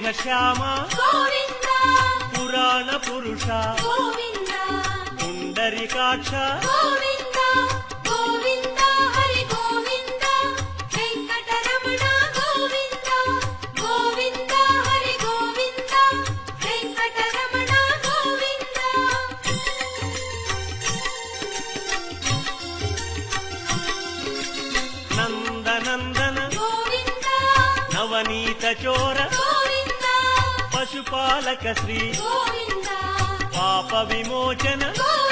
మేఘశ్యామ గోవింద పురాణ పురుష గోవింద పుండరీకాక్ష గోవింద గోవింద హరి గోవింద వెంకటరమణ గోవింద గోవింద హరి గోవింద వెంకటరమణ గోవింద నందనందన గోవింద నవనీత చోర గోవింద పశుపాలక శ్రీ గోవింద పాప విమోచన గోవింద